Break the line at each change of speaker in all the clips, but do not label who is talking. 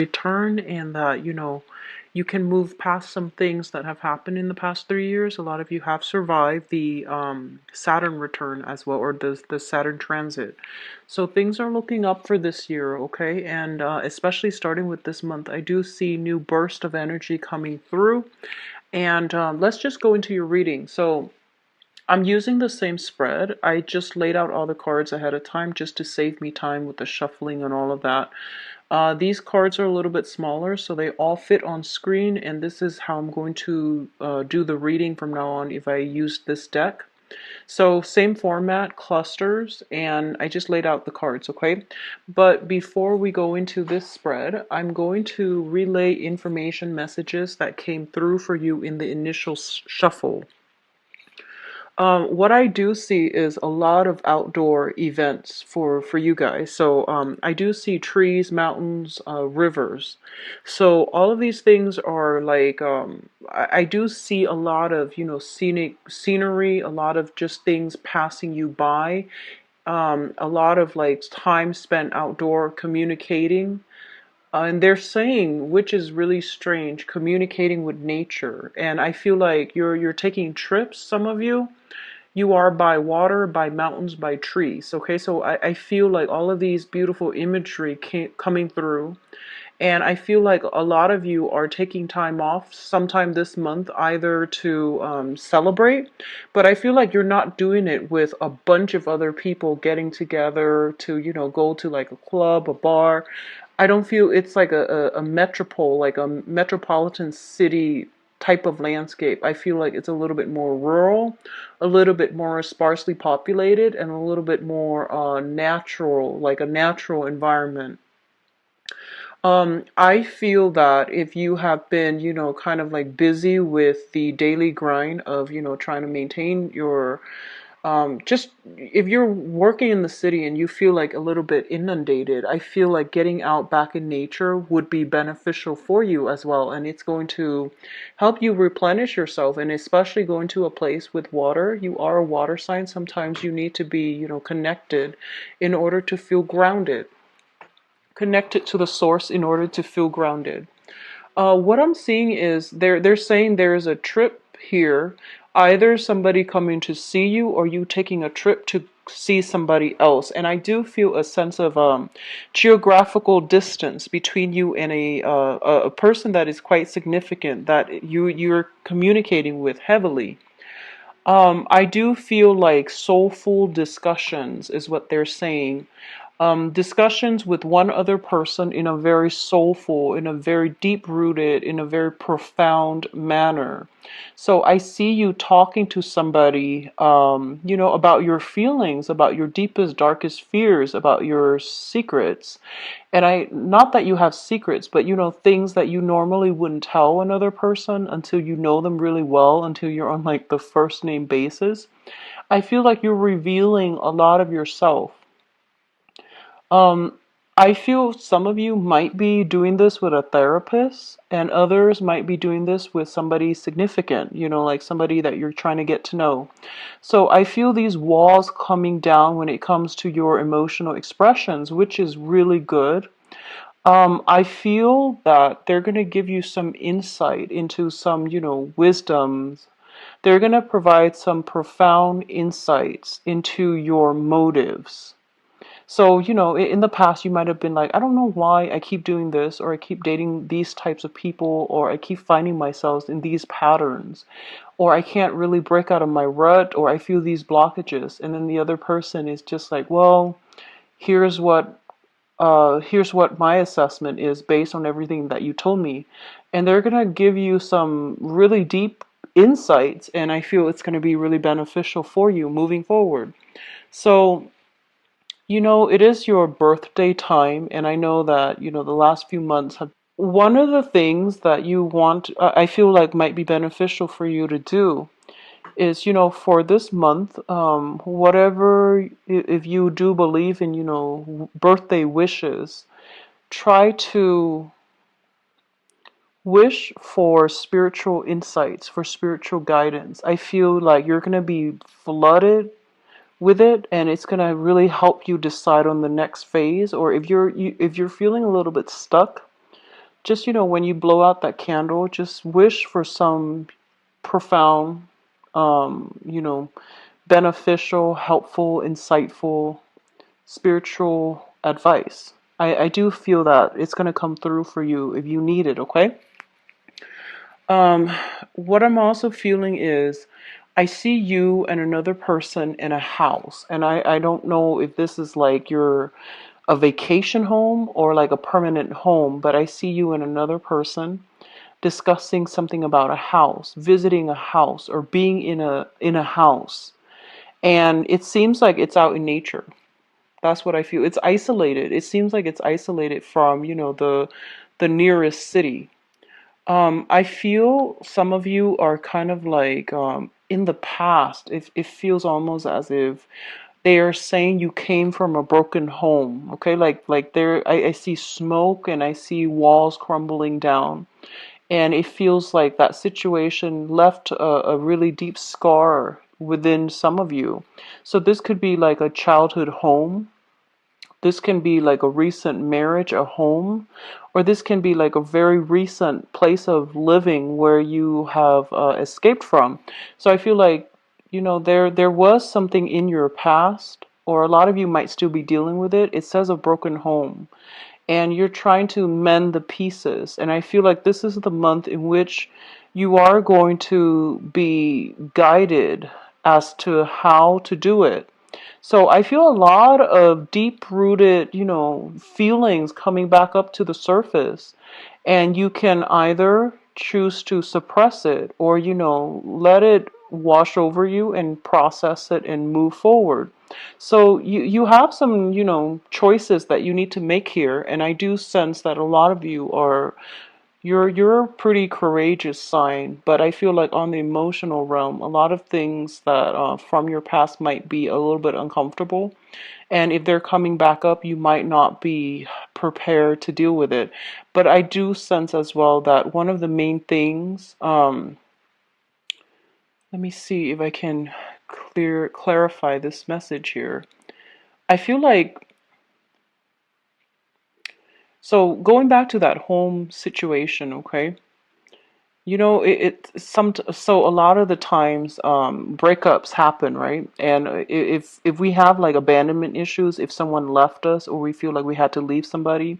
return, and that, you can move past some things that have happened in the past 3 years. A lot of you have survived the Saturn return as well, or the Saturn transit. So things are looking up for this year, okay? And especially starting with this month, I do see new burst of energy coming through. And let's just go into your reading. So I'm using the same spread. I just laid out all the cards ahead of time just to save me time with the shuffling and all of that. These cards are a little bit smaller, so they all fit on screen, and this is how I'm going to do the reading from now on if I use this deck. So same format, clusters, and I just laid out the cards, okay? But before we go into this spread, I'm going to relay information messages that came through for you in the initial shuffle. What I do see is a lot of outdoor events for you guys. So I do see trees, mountains, rivers. So all of these things are like I do see a lot of scenic scenery, a lot of just things passing you by, a lot of like time spent outdoor communicating. And they're saying, which is really strange, communicating with nature. And I feel like you're taking trips, some of you. You are by water, by mountains, by trees. Okay, so I feel like all of these beautiful imagery coming through. And I feel like a lot of you are taking time off sometime this month either to celebrate, but I feel like you're not doing it with a bunch of other people getting together to, go to like a club, a bar. I don't feel it's like a metropole, like a metropolitan city type of landscape. I feel like it's a little bit more rural, a little bit more sparsely populated, and a little bit more natural, like a natural environment. I feel that if you have been, kind of like busy with the daily grind of, trying to maintain your, just if you're working in the city and you feel like a little bit inundated, I feel like getting out back in nature would be beneficial for you as well. And it's going to help you replenish yourself, and especially going to a place with water. You are a water sign. Sometimes you need to be, connected in order to feel grounded, connected to the source in order to feel grounded. What I'm seeing is they're saying there is a trip here, either somebody coming to see you or you taking a trip to see somebody else. And I do feel a sense of geographical distance between you and a person that is quite significant that you're communicating with heavily. I do feel like soulful discussions is what they're saying. Discussions with one other person in a very soulful, in a very deep rooted, in a very profound manner. So I see you talking to somebody, about your feelings, about your deepest, darkest fears, about your secrets. And not that you have secrets, but things that you normally wouldn't tell another person until you know them really well, until you're on like the first name basis. I feel like you're revealing a lot of yourself. Um, I feel some of you might be doing this with a therapist, and others might be doing this with somebody significant, like somebody that you're trying to get to know. So I feel these walls coming down when it comes to your emotional expressions, which is really good. I feel that they're going to give you some insight into some, wisdoms. They're going to provide some profound insights into your motives. So, in the past, you might have been like, I don't know why I keep doing this, or I keep dating these types of people, or I keep finding myself in these patterns, or I can't really break out of my rut, or I feel these blockages. And then the other person is just like, well, here's what here's what my assessment is based on everything that you told me. And they're going to give you some really deep insights, and I feel it's going to be really beneficial for you moving forward. So, it is your birthday time, and I know that, the last few months have. One of the things that you want, I feel like might be beneficial for you to do is, for this month, whatever, if you do believe in, birthday wishes, try to wish for spiritual insights, for spiritual guidance. I feel like you're going to be flooded with it, and it's going to really help you decide on the next phase. Or if you're feeling a little bit stuck, just, when you blow out that candle, just wish for some profound, you know, beneficial, helpful, insightful, spiritual advice. I do feel that it's going to come through for you if you need it, okay? Um, what I'm also feeling is I see you and another person in a house, and I don't know if this is like your a vacation home or like a permanent home, but I see you and another person discussing something about a house, visiting a house, or being in a house. And it seems like it's out in nature. That's what I feel. It's isolated. It seems like it's isolated from, the nearest city. I feel some of you are kind of like in the past. It feels almost as if they are saying you came from a broken home. Okay, like there, I see smoke and I see walls crumbling down, and it feels like that situation left a really deep scar within some of you. So this could be like a childhood home, this can be like a recent marriage, a home, or this can be like a very recent place of living where you have escaped from. So I feel like, there was something in your past, or a lot of you might still be dealing with it. It says a broken home, and you're trying to mend the pieces. And I feel like this is the month in which you are going to be guided as to how to do it. So I feel a lot of deep rooted, feelings coming back up to the surface. And you can either choose to suppress it or, let it wash over you and process it and move forward. So you have some, choices that you need to make here. And I do sense that a lot of you are you're a pretty courageous sign, but I feel like on the emotional realm, a lot of things that from your past might be a little bit uncomfortable. And if they're coming back up, you might not be prepared to deal with it. But I do sense as well that one of the main things, let me see if I can clarify this message here. I feel like, so going back to that home situation, okay? So a lot of the times breakups happen, right? And if we have like abandonment issues, if someone left us or we feel like we had to leave somebody,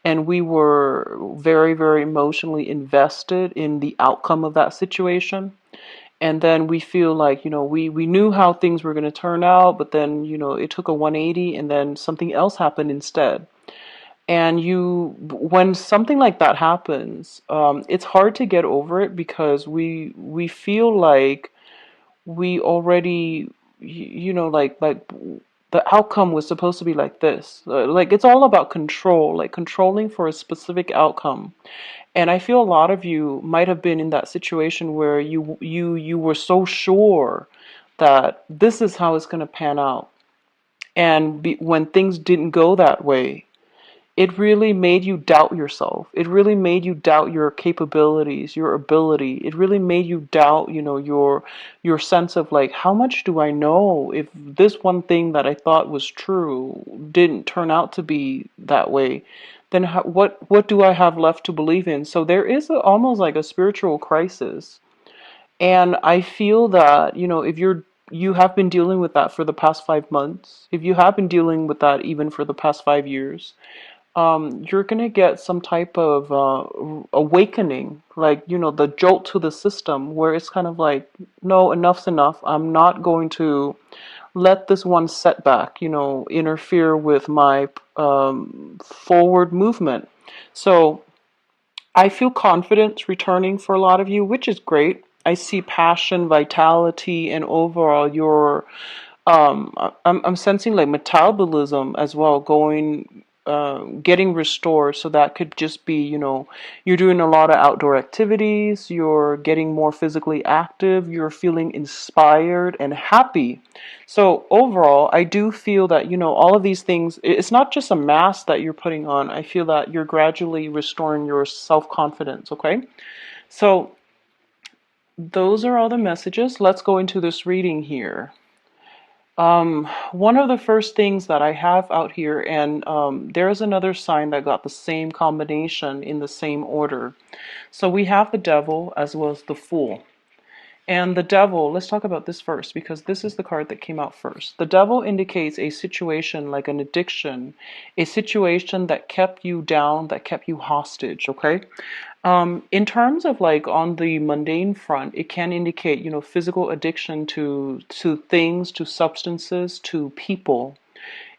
and we were very, very emotionally invested in the outcome of that situation, and then we feel like, we knew how things were going to turn out, but then, it took a 180 and then something else happened instead. And when something like that happens, it's hard to get over it because we feel like we already, like the outcome was supposed to be like this. Like it's all about control, like controlling for a specific outcome. And I feel a lot of you might have been in that situation where you were so sure that this is how it's going to pan out. And when things didn't go that way, it really made you doubt yourself. It really made you doubt your capabilities, your ability. It really made you doubt, your sense of like, how much do I know if this one thing that I thought was true didn't turn out to be that way? Then what do I have left to believe in? So there is almost like a spiritual crisis. And I feel that, if you have been dealing with that for the past 5 months, if you have been dealing with that even for the past 5 years, you're gonna get some type of awakening, like, the jolt to the system, where it's kind of like, no, enough's enough. I'm not going to let this one setback, interfere with my forward movement. So I feel confidence returning for a lot of you, which is great. I see passion, vitality, and overall your I'm sensing like metabolism as well going getting restored. So that could just be, you're doing a lot of outdoor activities, you're getting more physically active, you're feeling inspired and happy. So overall, I do feel that, all of these things, it's not just a mask that you're putting on. I feel that you're gradually restoring your self-confidence, okay? So those are all the messages. Let's go into this reading here. One of the first things that I have out here, and there's another sign that got the same combination in the same order. So we have the devil as well as the fool. And the devil, let's talk about this first because this is the card that came out first. The devil indicates a situation like an addiction, a situation that kept you down, that kept you hostage, okay? In terms of like on the mundane front, it can indicate, physical addiction to things, to substances, to people.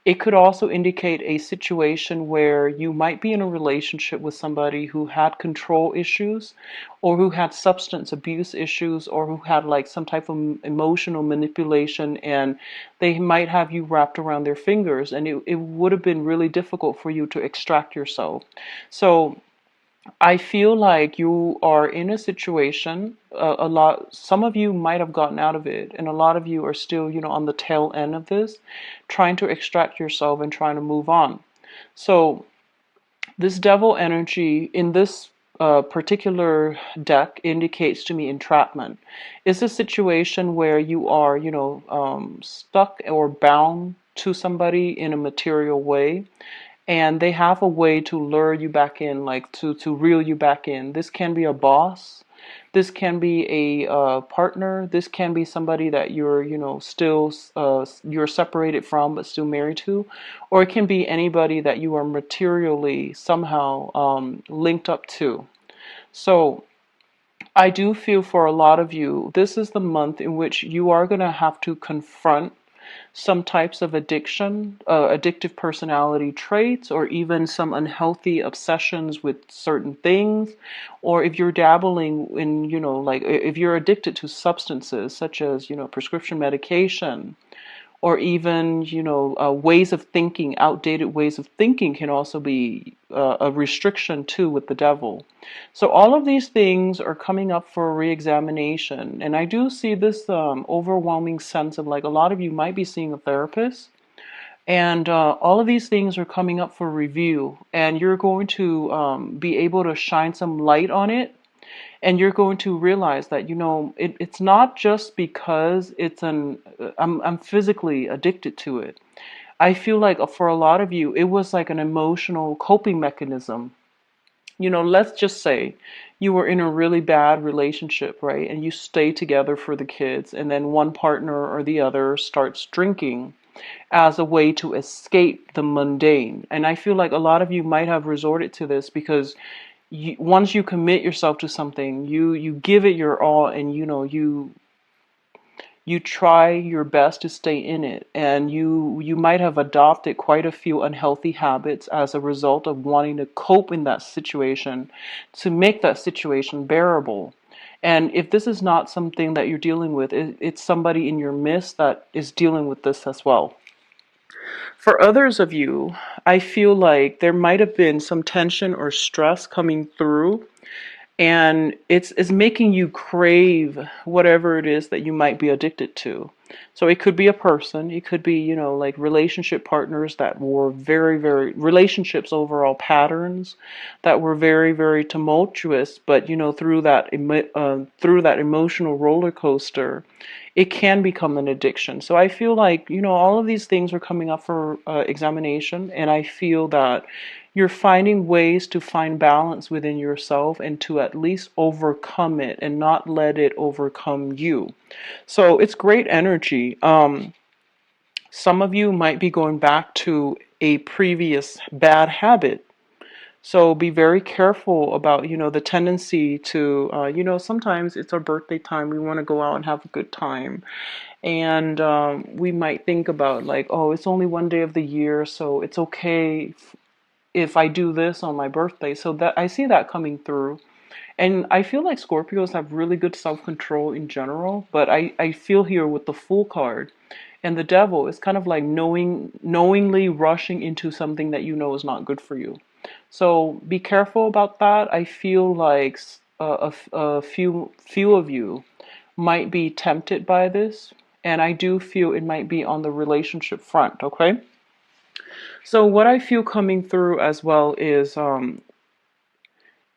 It could also indicate a situation where you might be in a relationship with somebody who had control issues or who had substance abuse issues or who had like some type of emotional manipulation, and they might have you wrapped around their fingers, and it would have been really difficult for you to extract yourself. So I feel like you are in a situation, some of you might have gotten out of it, and a lot of you are still, on the tail end of this, trying to extract yourself and trying to move on. So, this devil energy in this particular deck indicates to me entrapment. It's a situation where you are, stuck or bound to somebody in a material way, and they have a way to lure you back in, like to reel you back in. This can be a boss, this can be a partner, this can be somebody that you're, still you're separated from but still married to, or it can be anybody that you are materially somehow linked up to. So I do feel for a lot of you, this is the month in which you are going to have to confront some types of addiction, addictive personality traits, or even some unhealthy obsessions with certain things. Or if you're dabbling in, like if you're addicted to substances such as, prescription medication, or even ways of thinking, outdated ways of thinking can also be a restriction too with the devil. So all of these things are coming up for re-examination, and I do see this overwhelming sense of like a lot of you might be seeing a therapist, and all of these things are coming up for review, and you're going to be able to shine some light on it, and you're going to realize that it's not just because I'm physically addicted to it. I feel like for a lot of you it was like an emotional coping mechanism. Let's just say you were in a really bad relationship, right, and you stay together for the kids, and then one partner or the other starts drinking as a way to escape the mundane. And I feel like a lot of you might have resorted to this because once you commit yourself to something, you give it your all, and you try your best to stay in it, and you might have adopted quite a few unhealthy habits as a result of wanting to cope in that situation, to make that situation bearable. And if this is not something that you're dealing with, it's somebody in your midst that is dealing with this as well. For others of you, I feel like there might have been some tension or stress coming through, and it's making you crave whatever it is that you might be addicted to. So it could be a person, it could be, like relationship partners that were very, very, relationships overall patterns that were very, very tumultuous, but through that emotional roller coaster, it can become an addiction. So I feel like, all of these things are coming up for examination, and I feel that you're finding ways to find balance within yourself and to at least overcome it and not let it overcome you. So it's great energy. Some of you might be going back to a previous bad habit. So be very careful about, the tendency to, sometimes it's our birthday time. We want to go out and have a good time. And we might think about like, oh, it's only one day of the year, so it's okay if I do this on my birthday. So that I see that coming through. And I feel like Scorpios have really good self-control in general, but I feel here with the Fool card and the Devil, it's kind of like knowingly rushing into something that you know is not good for you. So be careful about that. I feel like a few of you might be tempted by this, and I do feel it might be on the relationship front, okay? So what I feel coming through as well is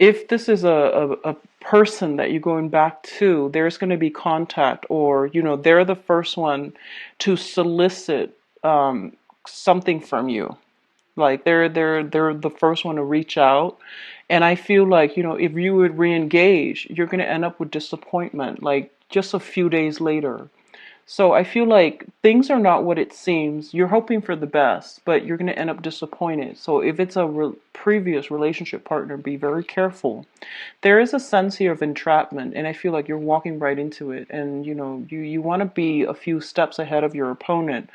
if this is a person that you're going back to, there's going to be contact, or they're the first one to solicit something from you. Like they're the first one to reach out. And I feel like, if you would re-engage, you're going to end up with disappointment, like just a few days later. So I feel like things are not what it seems. You're hoping for the best, but you're going to end up disappointed. So if it's a previous relationship partner, be very careful. There is a sense here of entrapment, and I feel like you're walking right into it. And you want to be a few steps ahead of your opponent.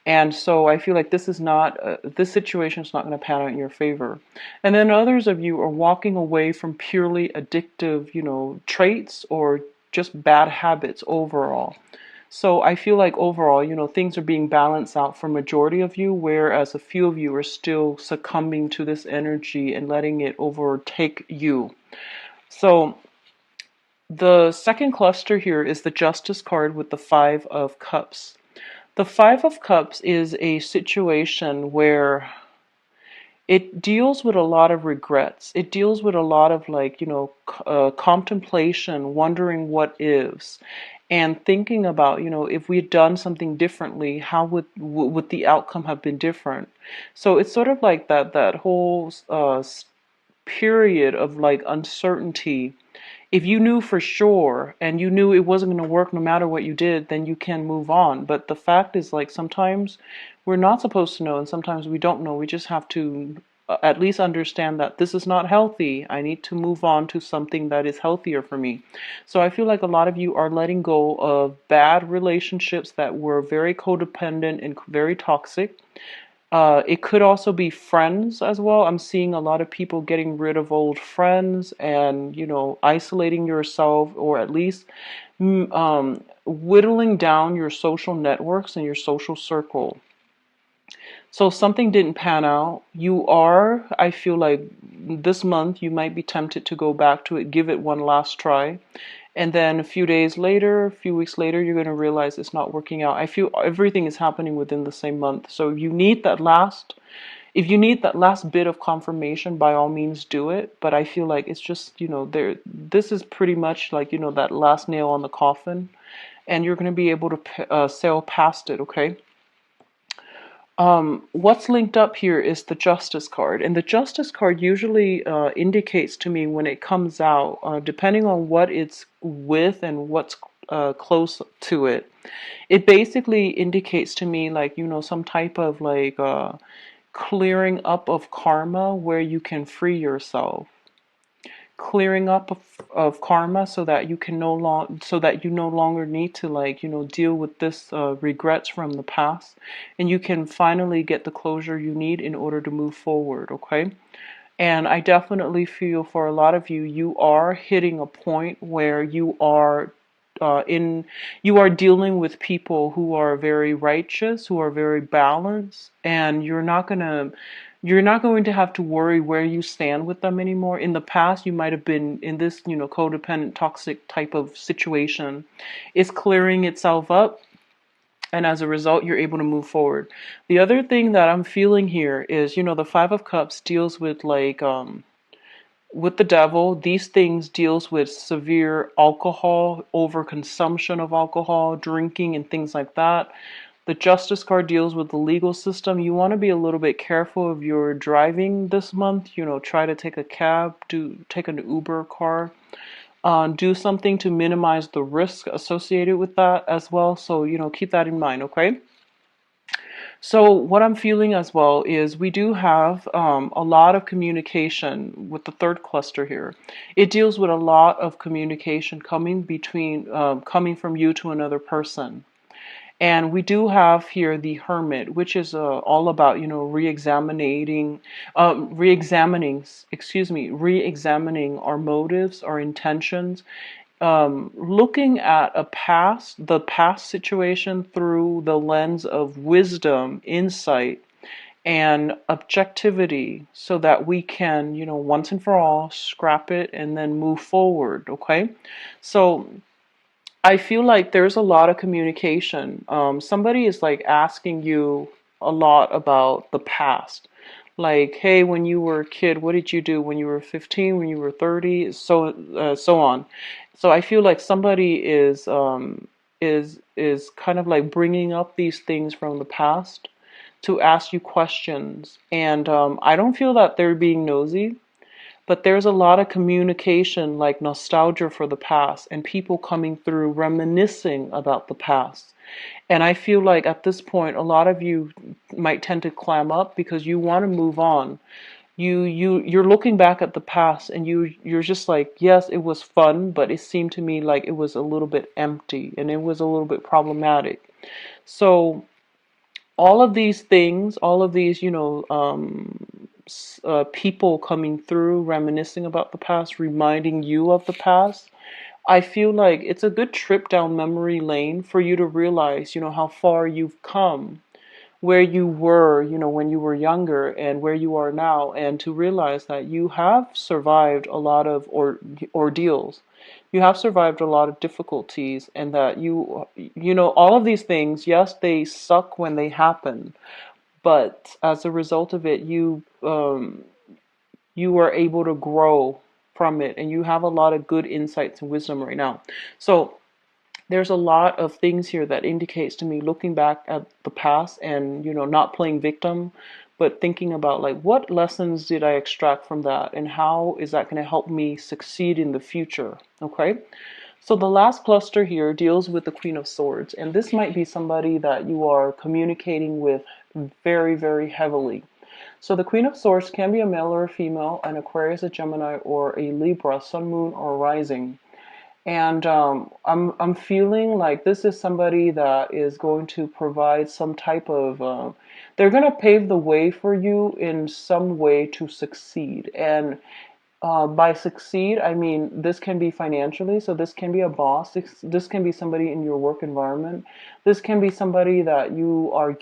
And so I feel like this situation is not going to pan out in your favor. And then others of you are walking away from purely addictive, traits or just bad habits overall. So I feel like overall, things are being balanced out for majority of you, whereas a few of you are still succumbing to this energy and letting it overtake you. So the second cluster here is the Justice card with the Five of Cups. The Five of Cups is a situation where it deals with a lot of regrets. It deals with a lot of contemplation, wondering what ifs, and thinking about, if we had done something differently, how would the outcome have been different? So it's sort of like that whole period of like uncertainty. If you knew for sure and you knew it wasn't going to work no matter what you did, then you can move on. But the fact is, like, sometimes we're not supposed to know, and sometimes we don't know. We just have to at least understand that this is not healthy. I need to move on to something that is healthier for me. So I feel like a lot of you are letting go of bad relationships that were very codependent and very toxic. It could also be friends as well. I'm seeing a lot of people getting rid of old friends and, isolating yourself, or at least whittling down your social networks and your social circle. So something didn't pan out. I feel like this month you might be tempted to go back to it, give it one last try. And then a few days later, a few weeks later, you're going to realize it's not working out. I feel everything is happening within the same month. So if you need that last bit of confirmation, by all means do it. But I feel like it's just, this is pretty much like, that last nail on the coffin. And you're going to be able to sail past it, okay? What's linked up here is the Justice card. And the Justice card usually indicates to me when it comes out, depending on what it's with and what's close to it, it basically indicates to me like, some type of like clearing up of karma where you can free yourself. Clearing up of karma so that you no longer need to deal with this regrets from the past, and you can finally get the closure you need in order to move forward, okay? And I definitely feel for a lot of you, you are hitting a point where you are dealing with people who are very righteous, who are very balanced, and you're not going to have to worry where you stand with them anymore. In the past, you might have been in this, codependent, toxic type of situation. It's clearing itself up, and as a result, you're able to move forward. The other thing that I'm feeling here is, the Five of Cups deals with with the devil. These things deals with severe alcohol, overconsumption of alcohol, drinking, and things like that. The Justice card deals with the legal system. You want to be a little bit careful if you're driving this month. Try to take a cab, take an Uber car. Do something to minimize the risk associated with that as well. So, keep that in mind, okay? So what I'm feeling as well is we do have a lot of communication with the third cluster here. It deals with a lot of communication coming from you to another person. And we do have here the Hermit, which is all about, re-examining our motives, our intentions, looking at the past situation through the lens of wisdom, insight, and objectivity, so that we can, once and for all, scrap it and then move forward. Okay, so I feel like there's a lot of communication. Somebody is like asking you a lot about the past. Like, hey, when you were a kid, what did you do when you were 15, when you were 30, so on. So I feel like somebody is kind of like bringing up these things from the past to ask you questions. And I don't feel that they're being nosy, but there's a lot of communication, like nostalgia for the past, and people coming through reminiscing about the past. And I feel like at this point, a lot of you might tend to clam up because you want to move on. You're looking back at the past, and you're just like, yes, it was fun, but it seemed to me like it was a little bit empty and it was a little bit problematic. So all of these things, all of these, people coming through, reminiscing about the past, reminding you of the past, I feel like it's a good trip down memory lane for you to realize, how far you've come, where you were, when you were younger and where you are now, and to realize that you have survived a lot of ordeals. You have survived a lot of difficulties, and that all of these things, yes, they suck when they happen, but as a result of it, you are able to grow from it, and you have a lot of good insights and wisdom right now. So there's a lot of things here that indicates to me, looking back at the past and not playing victim, but thinking about like, what lessons did I extract from that, and how is that going to help me succeed in the future. Okay, so the last cluster here deals with the Queen of Swords, and this might be somebody that you are communicating with very, very heavily. So the Queen of Swords can be a male or a female, an Aquarius, a Gemini, or a Libra, Sun, Moon, or Rising. And I'm feeling like this is somebody that is going to provide some type of. They're going to pave the way for you in some way to succeed. And by succeed, I mean this can be financially. So this can be a boss. This can be somebody in your work environment. This can be somebody that you are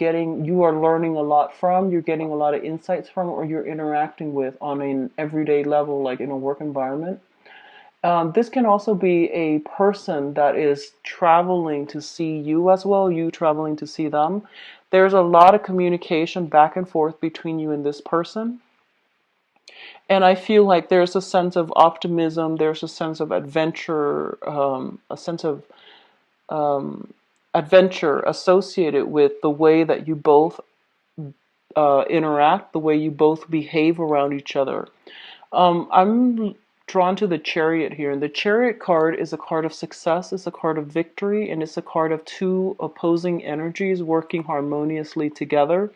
learning a lot from. You're getting a lot of insights from, or you're interacting with on an everyday level, like in a work environment. This can also be a person that is traveling to see you as well, you traveling to see them. There's a lot of communication back and forth between you and this person. And I feel like there's a sense of optimism, there's a sense of adventure, a sense of adventure associated with the way that you both interact, the way you both behave around each other. I'm drawn to the Chariot here, and the Chariot card is a card of success, it's a card of victory, and it's a card of two opposing energies working harmoniously together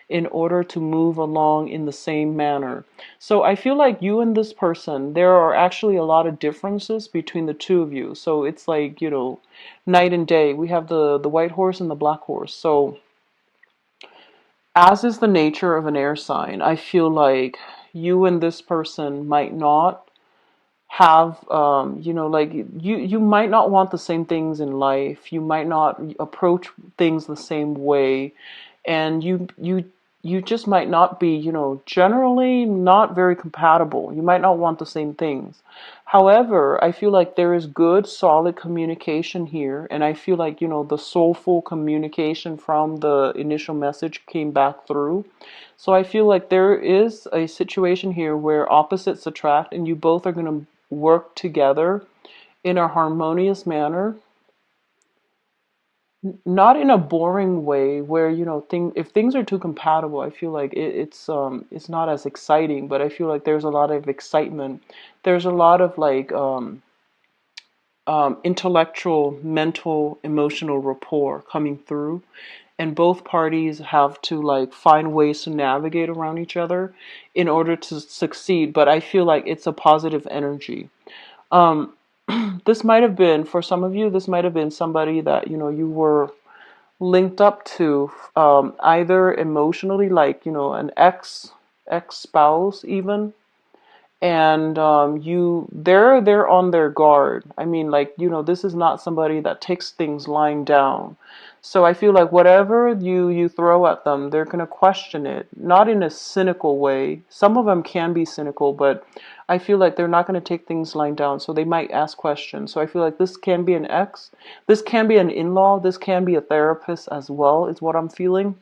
in order to move along in the same manner. So I feel like you and this person, there are actually a lot of differences between the two of you. So it's like, night and day. We have the white horse and the black horse. So as is the nature of an air sign, I feel like you and this person might not have like you might not want the same things in life. You might not approach things the same way, and you just might not be, generally not very compatible. You might not want the same things. However, I feel like there is good, solid communication here, and I feel like, the soulful communication from the initial message came back through. So I feel like there is a situation here where opposites attract, and you both are going to work together in a harmonious manner, not in a boring way where if things are too compatible. I feel like it's not as exciting, but I feel like there's a lot of excitement. There's a lot of like intellectual, mental, emotional rapport coming through, and both parties have to like find ways to navigate around each other in order to succeed. But I feel like it's a positive energy. um this might have been, for some of you, this might have been somebody that you were linked up to, either emotionally, like an ex spouse even, and they're on their guard. I mean, like, this is not somebody that takes things lying down. So I feel like whatever you throw at them, they're going to question it, not in a cynical way. Some of them can be cynical, but I feel like they're not going to take things lying down, so they might ask questions. So I feel like this can be an ex, this can be an in-law, this can be a therapist as well, is what I'm feeling.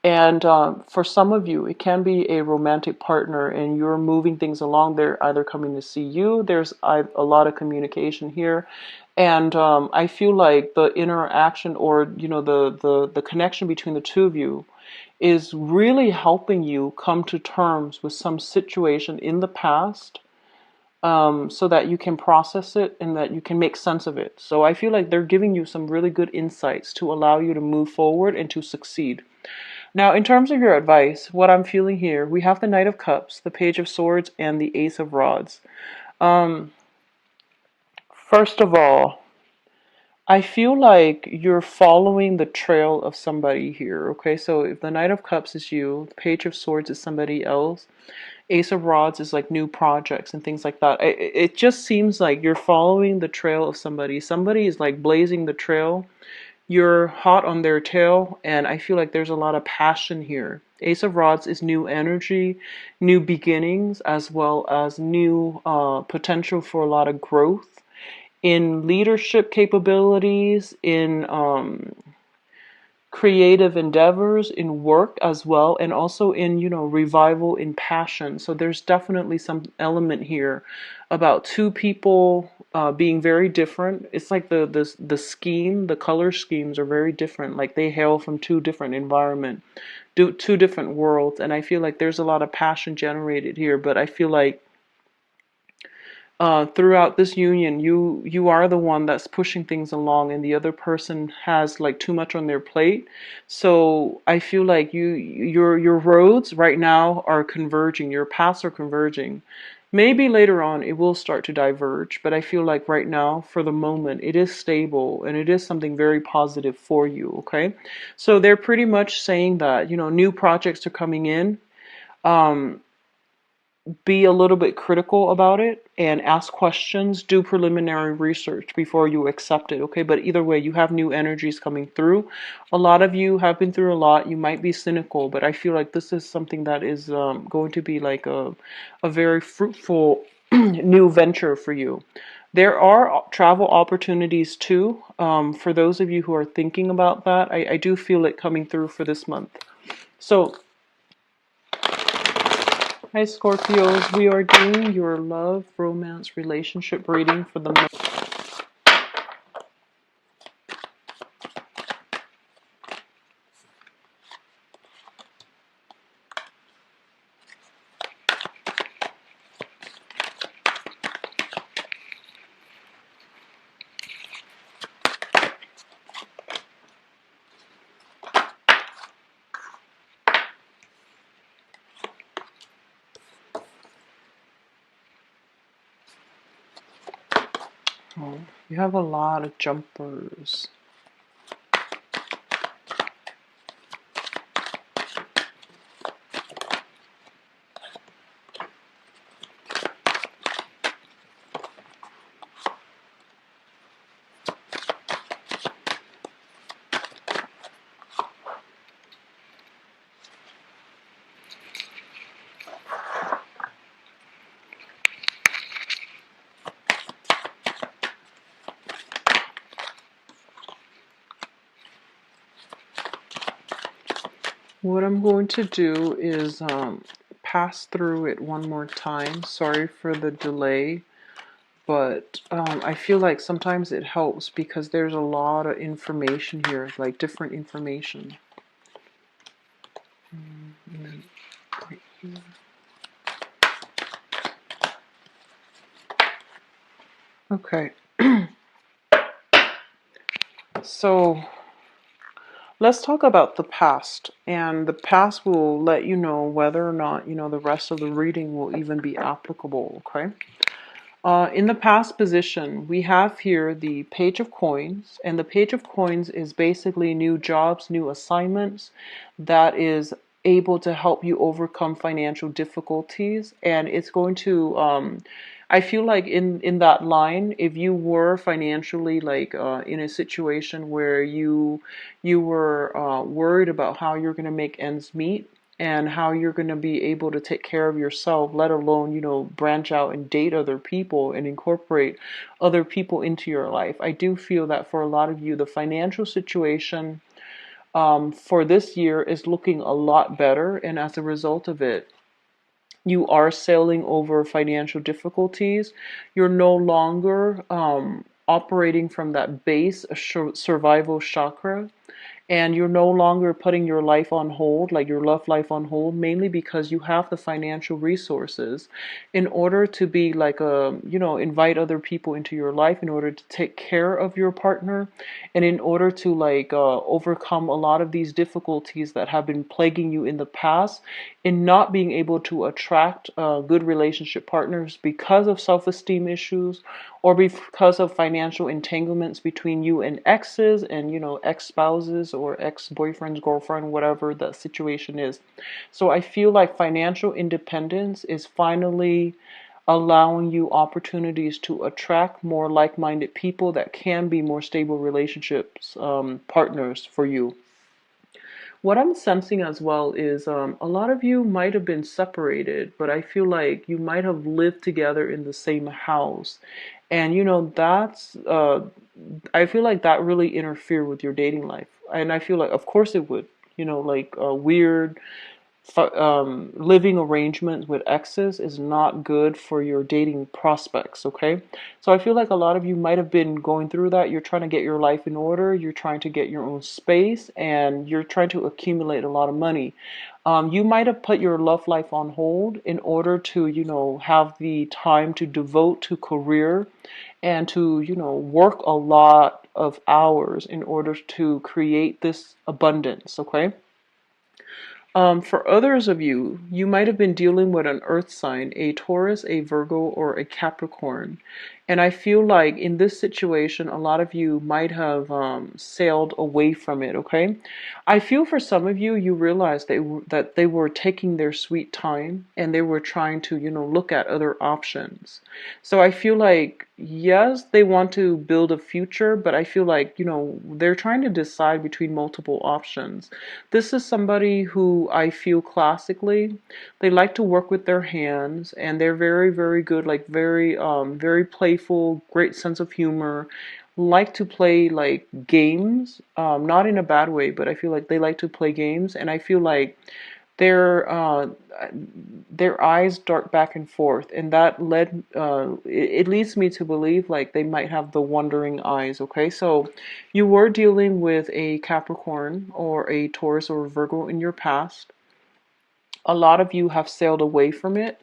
And for some of you, it can be a romantic partner and you're moving things along. They're either coming to see you. There's a lot of communication here. And I feel like the interaction or, the connection between the two of you is really helping you come to terms with some situation in the past, so that you can process it and that you can make sense of it. So I feel like they're giving you some really good insights to allow you to move forward and to succeed. Now, in terms of your advice, what I'm feeling here, we have the Knight of Cups, the Page of Swords, and the Ace of Rods. Um, First of all, I feel like you're following the trail of somebody here, okay? So if the Knight of Cups is you, the Page of Swords is somebody else, Ace of Rods is like new projects and things like that. It just seems like you're following the trail of somebody. Somebody is like blazing the trail. You're hot on their tail, and I feel like there's a lot of passion here. Ace of Rods is new energy, new beginnings, as well as new potential for a lot of growth in leadership capabilities, in creative endeavors, in work as well, and also in, revival in passion. So there's definitely some element here about two people being very different. It's like the scheme, the color schemes are very different. Like they hail from two different environment, two different worlds, and I feel like there's a lot of passion generated here. But I feel like throughout this union, you are the one that's pushing things along, and the other person has like too much on their plate. So I feel like your roads right now are converging, your paths are converging. Maybe later on it will start to diverge, but I feel like right now, for the moment, it is stable and it is something very positive for you. Okay, so they're pretty much saying that new projects are coming in. Um, be a little bit critical about it and ask questions, do preliminary research before you accept it, okay? But either way, you have new energies coming through. A lot of you have been through a lot. You might be cynical, but I feel like this is something that is going to be like a very fruitful new venture for you. There are travel opportunities too. For those of you who are thinking about that, I do feel it coming through for this month. So hi Scorpios, we are doing your love, romance, relationship reading for the month. Oh, you have a lot of jumpers. What I'm going to do is pass through it one more time. Sorry for the delay, but I feel like sometimes it helps because there's a lot of information here, like different information. Right here. Okay, so let's talk about the past, and the past will let you know whether or not, the rest of the reading will even be applicable, okay? In the past position, we have here the Page of Coins, and the Page of Coins is basically new jobs, new assignments that is able to help you overcome financial difficulties, and it's going to I feel like in that line, if you were financially like in a situation where you were worried about how you're going to make ends meet and how you're going to be able to take care of yourself, let alone, branch out and date other people and incorporate other people into your life. I do feel that for a lot of you, the financial situation for this year is looking a lot better. And as a result of it, you are sailing over financial difficulties. You're no longer operating from that base survival chakra, and you're no longer putting your life on hold, like your love life on hold, mainly because you have the financial resources in order to be like invite other people into your life, in order to take care of your partner, and in order to overcome a lot of these difficulties that have been plaguing you in the past, in not being able to attract good relationship partners because of self-esteem issues, or because of financial entanglements between you and exes and ex-spouses or ex-boyfriends, girlfriend, whatever the situation is. So I feel like financial independence is finally allowing you opportunities to attract more like-minded people that can be more stable relationships, partners for you. What I'm sensing as well is a lot of you might have been separated, but I feel like you might have lived together in the same house. And I feel like that really interfered with your dating life. And I feel like, of course it would, weird living arrangements with exes is not good for your dating prospects, okay? So I feel like a lot of you might have been going through that. You're trying to get your life in order, you're trying to get your own space, and you're trying to accumulate a lot of money. You might have put your love life on hold in order to, have the time to devote to career and to, work a lot of hours in order to create this abundance, okay? For others of you, you might have been dealing with an earth sign, a Taurus, a Virgo, or a Capricorn. And I feel like in this situation, a lot of you might have sailed away from it, okay? I feel for some of you, you realize that they were taking their sweet time and they were trying to, look at other options. So I feel like, yes, they want to build a future, but I feel like, they're trying to decide between multiple options. This is somebody who I feel classically, they like to work with their hands, and they're very, very good, like very playful, great sense of humor, like to play like games, not in a bad way, but I feel like they like to play games, and I feel like their their eyes dart back and forth, and that it leads me to believe like they might have the wandering eyes. Okay, so you were dealing with a Capricorn or a Taurus or a Virgo in your past. A lot of you have sailed away from it,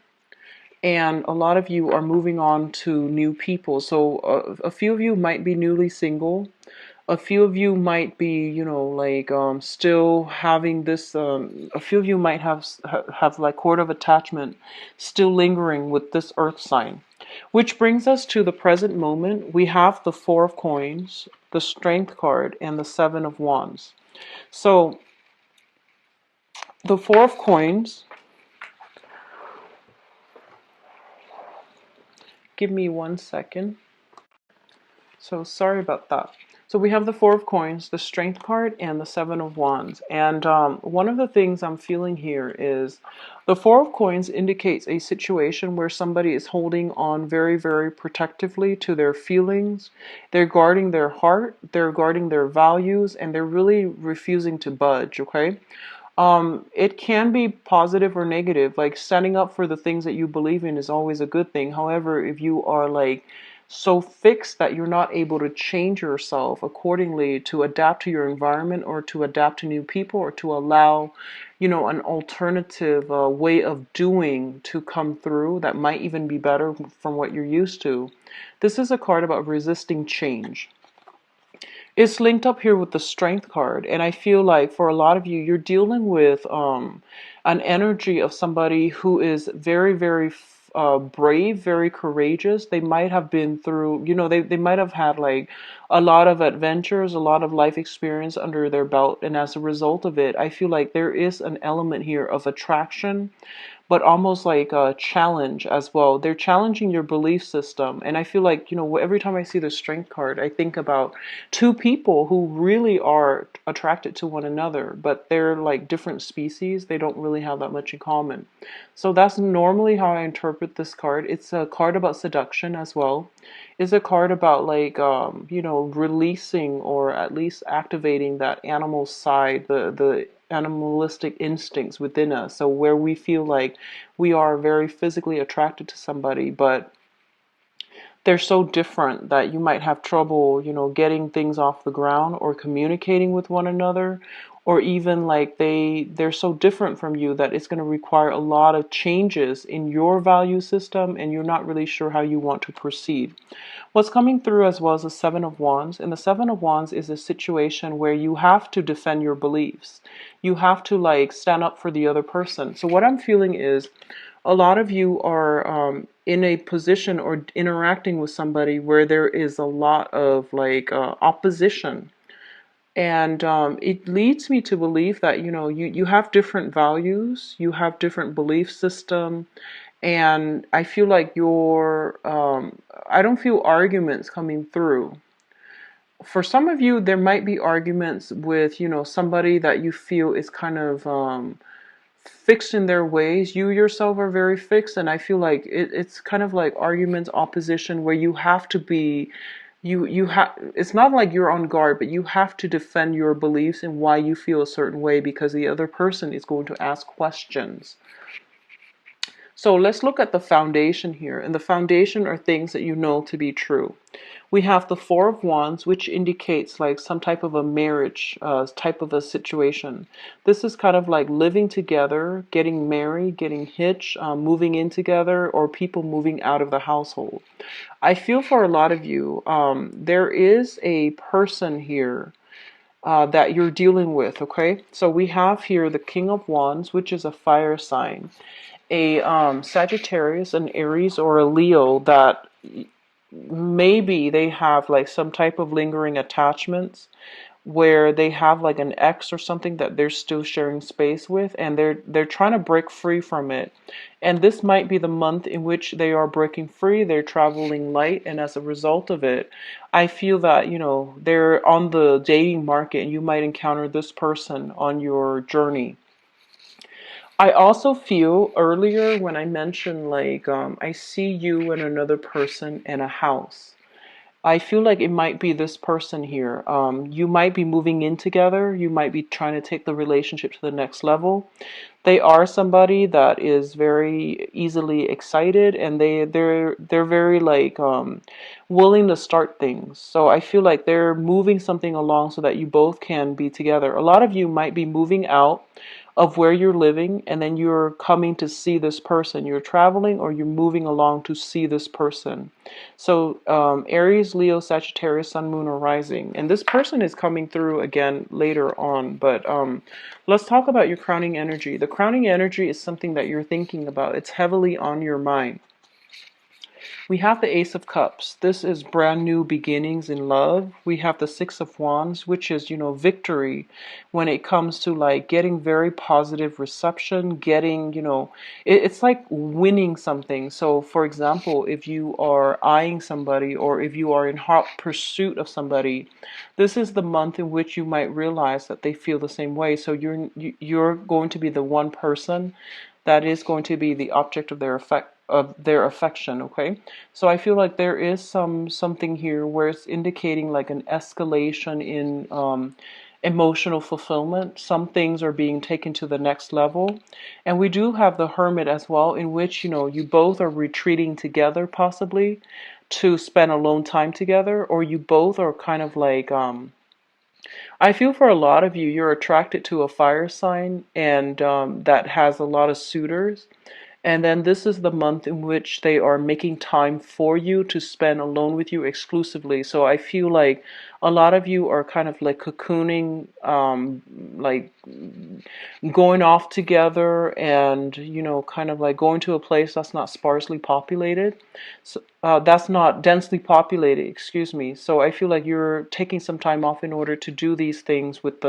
and a lot of you are moving on to new people. So a few of you might be newly single. A few of you might be, still having this. A few of you might have like cord of attachment, still lingering with this Earth sign, which brings us to the present moment. We have the Four of Coins, the Strength card, and the Seven of Wands. So the Four of Coins. Give me 1 second. So sorry about that. So we have the Four of Coins, the Strength card, and the Seven of Wands. And one of the things I'm feeling here is the Four of Coins indicates a situation where somebody is holding on very, very protectively to their feelings. They're guarding their heart, they're guarding their values, and they're really refusing to budge, okay? It can be positive or negative. Like standing up for the things that you believe in is always a good thing. However, if you are like so fixed that you're not able to change yourself accordingly to adapt to your environment or to adapt to new people or to allow, an alternative way of doing to come through that might even be better from what you're used to. This is a card about resisting change. It's linked up here with the Strength card, and I feel like for a lot of you, you're dealing with an energy of somebody who is very, very brave, very courageous. They might have been through, they might have had like a lot of adventures, a lot of life experience under their belt, and as a result of it, I feel like there is an element here of attraction, but almost like a challenge as well. They're challenging your belief system. And I feel like, every time I see the strength card, I think about two people who really are attracted to one another, but they're like different species. They don't really have that much in common. So that's normally how I interpret this card. It's a card about seduction as well. It's a card about like releasing or at least activating that animal side, the animalistic instincts within us. So where we feel like we are very physically attracted to somebody, but they're so different that you might have trouble, getting things off the ground or communicating with one another, or even like they're so different from you that it's going to require a lot of changes in your value system, and you're not really sure how you want to proceed. What's coming through as well as the Seven of Wands, and the Seven of Wands is a situation where you have to defend your beliefs. You have to like stand up for the other person. So what I'm feeling is a lot of you are in a position or interacting with somebody where there is a lot of like opposition. And it leads me to believe that, you have different values, you have different belief system, and I feel like I don't feel arguments coming through. For some of you, there might be arguments with, somebody that you feel is kind of fixed in their ways. You yourself are very fixed, and I feel like it's kind of like arguments, opposition, where you have to be, you have. It's not like you're on guard, but you have to defend your beliefs and why you feel a certain way because the other person is going to ask questions. So let's look at the foundation here. And the foundation are things that you know to be true. We have the Four of Wands, which indicates like some type of a marriage, type of a situation. This is kind of like living together, getting married, getting hitched, moving in together, or people moving out of the household. I feel for a lot of you, there is a person here that you're dealing with, okay? So we have here the King of Wands, which is a fire sign, a Sagittarius, an Aries, or a Leo that maybe they have like some type of lingering attachments where they have like an ex or something that they're still sharing space with, and they're trying to break free from it. And this might be the month in which they are breaking free. They're traveling light, and as a result of it, I feel that they're on the dating market, and you might encounter this person on your journey. I also feel earlier when I mentioned like I see you and another person in a house. I feel like it might be this person here. You might be moving in together. You might be trying to take the relationship to the next level. They are somebody that is very easily excited, and they're very like willing to start things. So I feel like they're moving something along so that you both can be together. A lot of you might be moving out of where you're living, and then you're coming to see this person. You're traveling or you're moving along to see this person. So Aries, Leo, Sagittarius, Sun, Moon, or Rising. And this person is coming through again later on. But let's talk about your crowning energy. The crowning energy is something that you're thinking about. It's heavily on your mind. We have the Ace of Cups. This is brand new beginnings in love. We have the Six of Wands, which is, victory when it comes to like getting very positive reception, getting, it's like winning something. So, for example, if you are eyeing somebody or if you are in hot pursuit of somebody, this is the month in which you might realize that they feel the same way. So you're going to be the one person that is going to be the object of their affection. Okay, so I feel like there is something here where it's indicating like an escalation in emotional fulfillment. Some things are being taken to the next level, and we do have the Hermit as well, in which you both are retreating together, possibly to spend alone time together, or you both are kind of like I feel for a lot of you, you're attracted to a fire sign, and that has a lot of suitors. And then this is the month in which they are making time for you to spend alone with you exclusively. So I feel like a lot of you are kind of like cocooning, like going off together, and kind of like going to a place that's not sparsely populated. So that's not densely populated, excuse me. So I feel like you're taking some time off in order to do these things with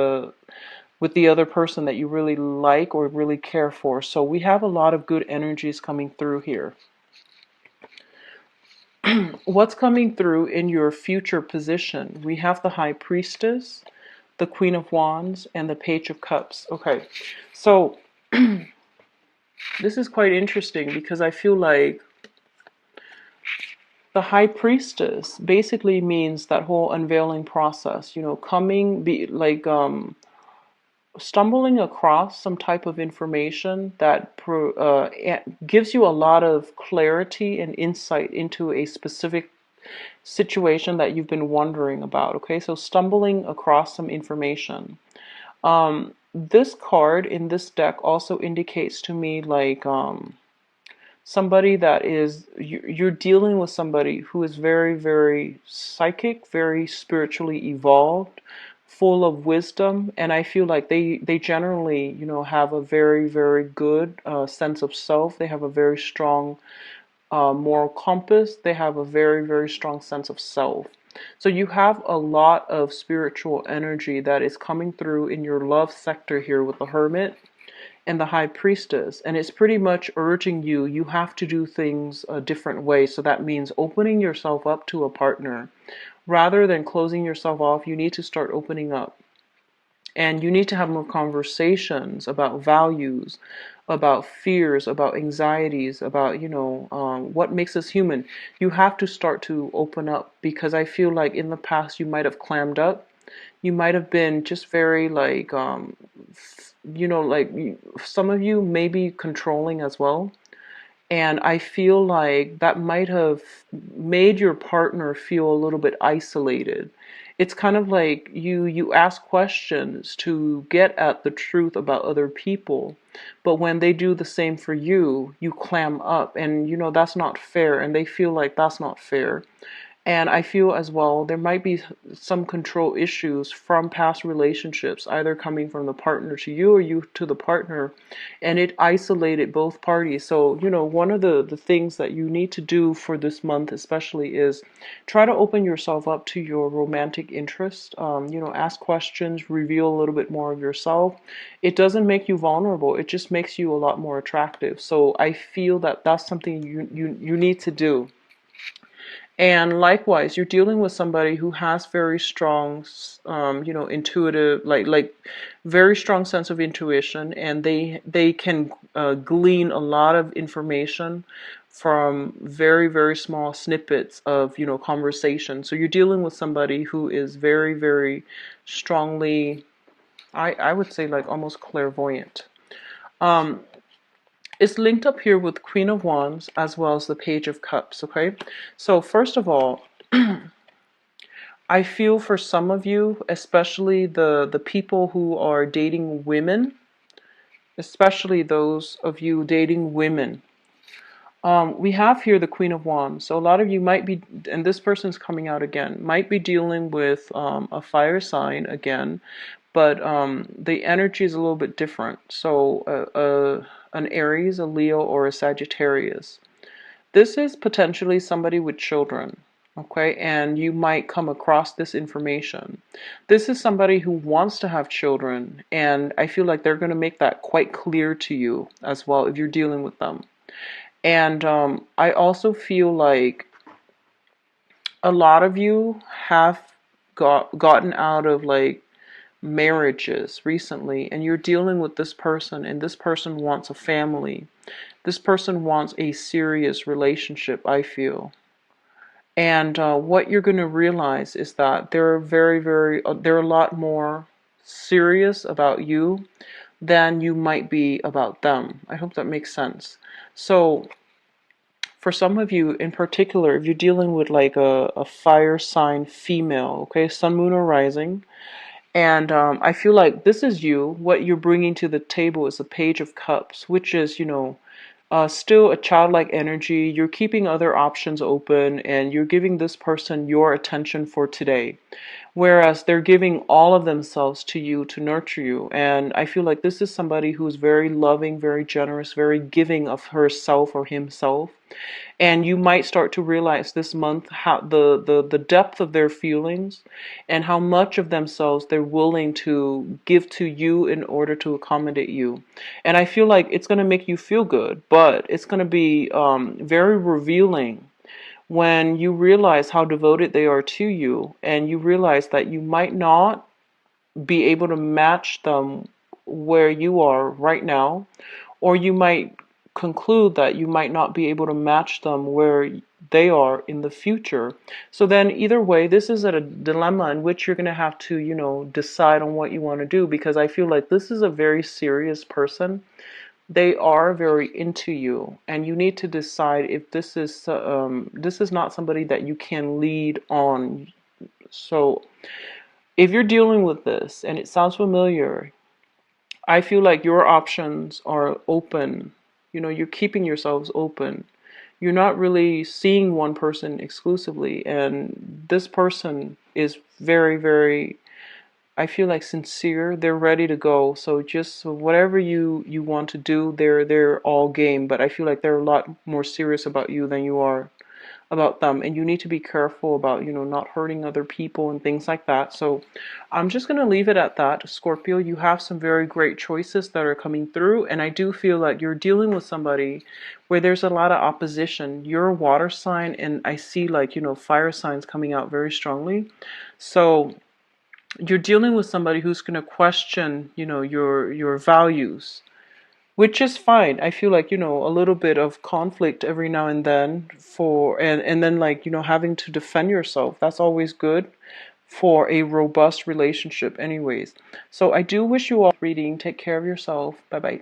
with the other person that you really like or really care for. So we have a lot of good energies coming through here. What's coming through in your future position? We have the High Priestess, the Queen of Wands, and the Page of Cups. Okay, so this is quite interesting because I feel like the High Priestess basically means that whole unveiling process, coming, be like, stumbling across some type of information that gives you a lot of clarity and insight into a specific situation that you've been wondering about. Okay, so stumbling across some information. This card in this deck also indicates to me like somebody that is, you're dealing with somebody who is very, very psychic, very spiritually evolved, full of wisdom, and I feel like they generally, have a very, very good sense of self. They have a very strong moral compass. They have a very, very strong sense of self. So you have a lot of spiritual energy that is coming through in your love sector here with the Hermit and the High Priestess, and it's pretty much urging you have to do things a different way. So that means opening yourself up to a partner rather than closing yourself off. You need to start opening up, and you need to have more conversations about values, about fears, about anxieties, about what makes us human. You have to start to open up, because I feel like in the past you might have clammed up. You might have been just very like like some of you may be controlling as well. And I feel like that might have made your partner feel a little bit isolated. It's kind of like you ask questions to get at the truth about other people, but when they do the same for you, you clam up, and that's not fair, and they feel like that's not fair. And I feel as well there might be some control issues from past relationships, either coming from the partner to you or you to the partner, and it isolated both parties. So, one of the things that you need to do for this month especially is try to open yourself up to your romantic interest. Ask questions, reveal a little bit more of yourself. It doesn't make you vulnerable, it just makes you a lot more attractive. So I feel that that's something you need to do. And likewise, you're dealing with somebody who has very strong, intuitive, like very strong sense of intuition, and they can glean a lot of information from very, very small snippets of conversation. So you're dealing with somebody who is very, very strongly, I would say, like almost clairvoyant. It's linked up here with Queen of Wands as well as the Page of Cups, okay? So first of all, I feel for some of you, especially the people who are dating women, especially those of you dating women. We have here the Queen of Wands. So a lot of you might be, and this person's coming out again, might be dealing with a fire sign again, but the energy is a little bit different. So an Aries, a Leo, or a Sagittarius. This is potentially somebody with children, okay? And you might come across this information. This is somebody who wants to have children, and I feel like they're going to make that quite clear to you as well if you're dealing with them. And I also feel like a lot of you have gotten out of like marriages recently, and you're dealing with this person, and this person wants a family. This person wants a serious relationship, I feel. And what you're going to realize is that they're they're a lot more serious about you than you might be about them. I hope that makes sense. So for some of you in particular, if you're dealing with like a fire sign female, okay, sun, moon, or rising, and I feel like this is you. What you're bringing to the table is the Page of Cups, which is, still a childlike energy. You're keeping other options open, and you're giving this person your attention for today. Whereas they're giving all of themselves to you to nurture you. And I feel like this is somebody who's very loving, very generous, very giving of herself or himself. And you might start to realize this month how the depth of their feelings and how much of themselves they're willing to give to you in order to accommodate you. And I feel like it's going to make you feel good, but it's going to be very revealing when you realize how devoted they are to you, and you realize that you might not be able to match them where you are right now, or you might conclude that you might not be able to match them where they are in the future. So then either way, this is a dilemma in which you're going to have to, decide on what you want to do, because I feel like this is a very serious person. They are very into you, and you need to decide if this is not somebody that you can lead on. So if you're dealing with this and it sounds familiar, I feel like your options are open. You're keeping yourselves open. You're not really seeing one person exclusively, and this person is very, very, I feel like, sincere. They're ready to go. So just whatever you want to do, they're all game. But I feel like they're a lot more serious about you than you are about them, and you need to be careful about not hurting other people and things like that. So I'm just going to leave it at that. Scorpio, you have some very great choices that are coming through, and I do feel like you're dealing with somebody where there's a lot of opposition. You're a water sign, and I see like fire signs coming out very strongly. So you're dealing with somebody who's going to question your values, which is fine. I feel like a little bit of conflict every now and then, and then like having to defend yourself, that's always good for a robust relationship anyways. So I do wish you all reading. Take care of yourself. Bye bye.